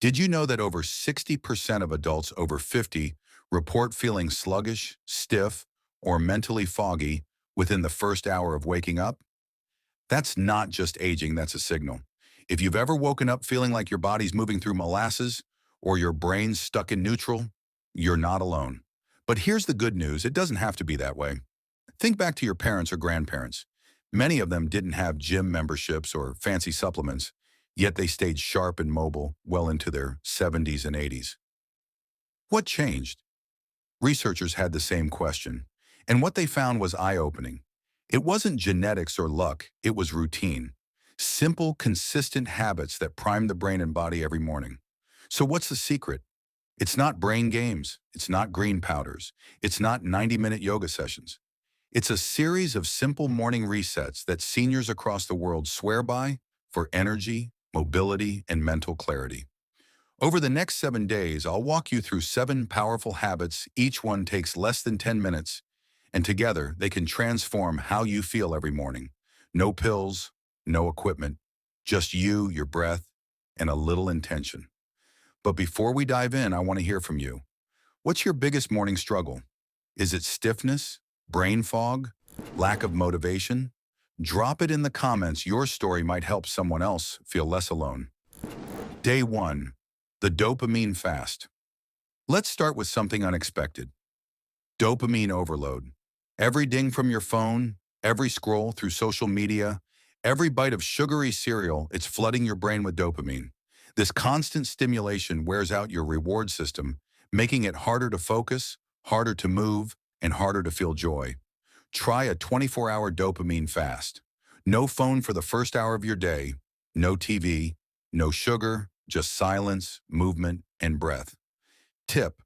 Did you know that over 60% of adults over 50 report feeling sluggish, stiff, or mentally foggy within the first hour of waking up? That's not just aging, that's a signal. If you've ever woken up feeling like your body's moving through molasses or your brain's stuck in neutral, you're not alone. But here's the good news, it doesn't have to be that way. Think back to your parents or grandparents. Many of them didn't have gym memberships or fancy supplements, yet they stayed sharp and mobile well into their 70s and 80s. What changed? Researchers had the same question, and what they found was eye-opening. It wasn't genetics or luck, it was routine. Simple, consistent habits that prime the brain and body every morning. So what's the secret? It's not brain games, it's not green powders, it's not 90-minute yoga sessions. It's a series of simple morning resets that seniors across the world swear by for energy, mobility, and mental clarity. Over the next 7 days, I'll walk you through 7 powerful habits. Each one takes less than 10 minutes, and together they can transform how you feel every morning. No pills, no equipment, just you, your breath, and a little intention. But before we dive in, I want to hear from you. What's your biggest morning struggle? Is it stiffness, brain fog, lack of motivation? Drop it in the comments. Your story might help someone else feel less alone. Day 1. The dopamine fast. Let's start with something unexpected. Dopamine overload. Every ding from your phone, every scroll through social media, every bite of sugary cereal, it's flooding your brain with dopamine. This constant stimulation wears out your reward system, making it harder to focus, harder to move, and harder to feel joy. Try a 24-hour dopamine fast. No phone for the first hour of your day, no TV, no sugar, just silence, movement, and breath. Tip: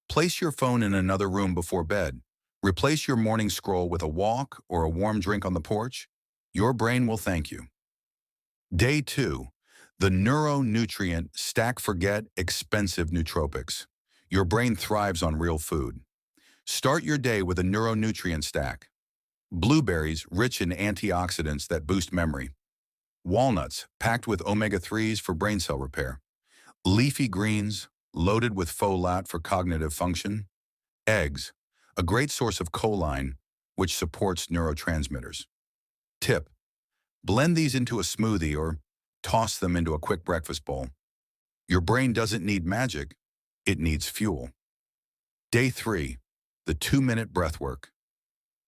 place your phone in another room before bed. Replace your morning scroll with a walk or a warm drink on the porch. Your brain will thank you. Day 2. The neuronutrient stack. Forget expensive nootropics. Your brain thrives on real food. Start your day with a neuronutrient stack. Blueberries, rich in antioxidants that boost memory. Walnuts, packed with omega-3s for brain cell repair. Leafy greens, loaded with folate for cognitive function. Eggs, a great source of choline, which supports neurotransmitters. Tip: blend these into a smoothie or toss them into a quick breakfast bowl. Your brain doesn't need magic, it needs fuel. Day 3. The 2-minute breath work.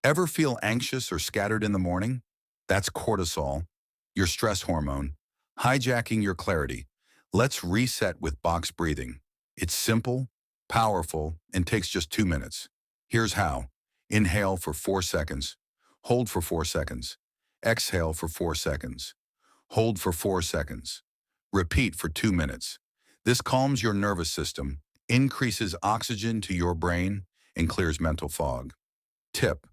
Ever feel anxious or scattered in the morning? That's cortisol, your stress hormone, hijacking your clarity. Let's reset with box breathing. It's simple, powerful, and takes just 2 minutes. Here's how. Inhale for 4 seconds. Hold for 4 seconds. Exhale for 4 seconds. Hold for 4 seconds. Repeat for 2 minutes. This calms your nervous system, increases oxygen to your brain, and clears mental fog. Tip: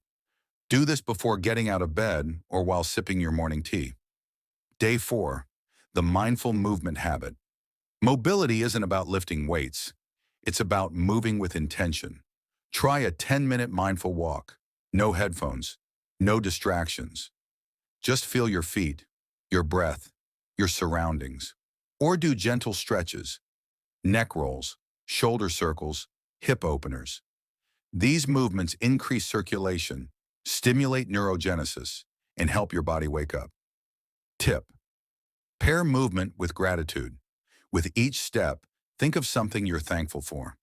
do this before getting out of bed or while sipping your morning tea. Day 4. The mindful movement habit. Mobility isn't about lifting weights. It's about moving with intention. Try a 10-minute mindful walk. No headphones. No distractions. Just feel your feet, your breath, your surroundings. Or do gentle stretches, neck rolls, shoulder circles, hip openers. These movements increase circulation, stimulate neurogenesis, and help your body wake up. Tip: pair movement with gratitude. With each step, think of something you're thankful for.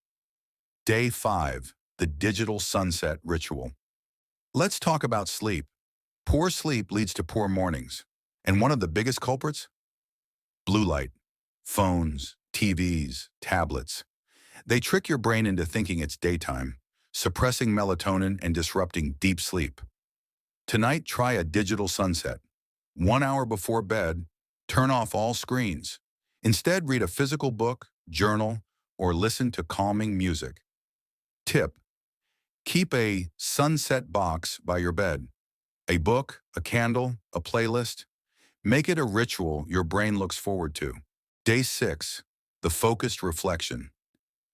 Day 5. The digital sunset ritual. Let's talk about sleep. Poor sleep leads to poor mornings. And one of the biggest culprits? Blue light. Phones, TVs, tablets. They trick your brain into thinking it's daytime, suppressing melatonin and disrupting deep sleep. Tonight, try a digital sunset. 1 hour before bed, turn off all screens. Instead, read a physical book, journal, or listen to calming music. Tip: keep a sunset box by your bed. A book, a candle, a playlist. Make it a ritual your brain looks forward to. Day 6. The focused reflection.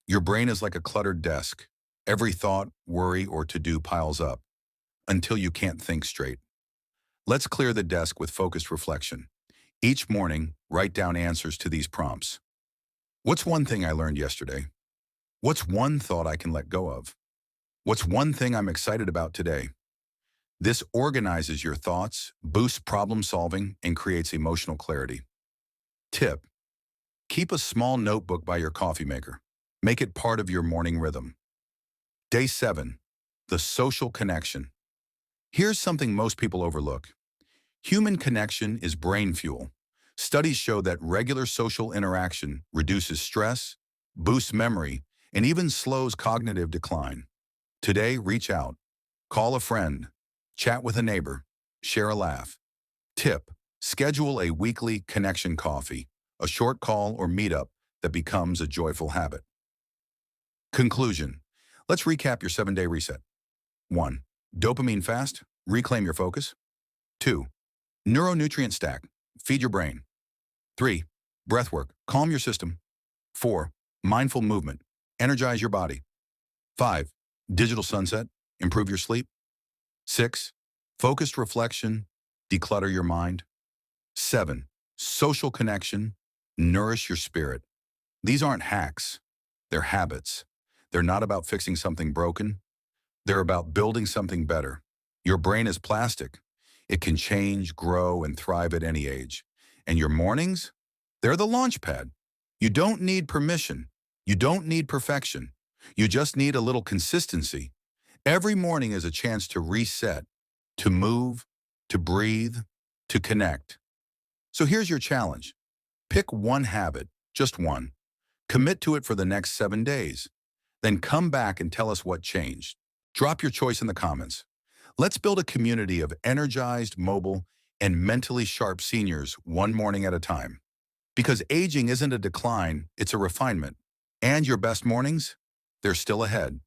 Your brain is like a cluttered desk. Every thought, worry, or to-do piles up until you can't think straight. Let's clear the desk with focused reflection. Each morning, write down answers to these prompts. What's one thing I learned yesterday? What's one thought I can let go of? What's one thing I'm excited about today? This organizes your thoughts, boosts problem solving, and creates emotional clarity. Tip: keep a small notebook by your coffee maker. Make it part of your morning rhythm. Day 7. The social connection. Here's something most people overlook. Human connection is brain fuel. Studies show that regular social interaction reduces stress, boosts memory, and even slows cognitive decline. Today, reach out. Call a friend. Chat with a neighbor. Share a laugh. Tip: schedule a weekly connection coffee, a short call or meetup that becomes a joyful habit. Conclusion: let's recap your 7-day reset. 1. Dopamine fast. Reclaim your focus. 2. Neuronutrient stack. Feed your brain. 3. Breathwork. Calm your system. 4. Mindful movement. Energize your body. 5. Digital sunset. Improve your sleep. 6. Focused reflection. Declutter your mind. 7. Social connection. Nourish your spirit. These aren't hacks. They're habits. They're not about fixing something broken. They're about building something better. Your brain is plastic. It can change, grow, and thrive at any age. And your mornings? They're the launch pad. You don't need permission. You don't need perfection. You just need a little consistency. Every morning is a chance to reset, to move, to breathe, to connect. So here's your challenge. Pick one habit, just one. Commit to it for the next 7 days. Then come back and tell us what changed. Drop your choice in the comments. Let's build a community of energized, mobile, and mentally sharp seniors one morning at a time. Because aging isn't a decline, it's a refinement. And your best mornings? They're still ahead.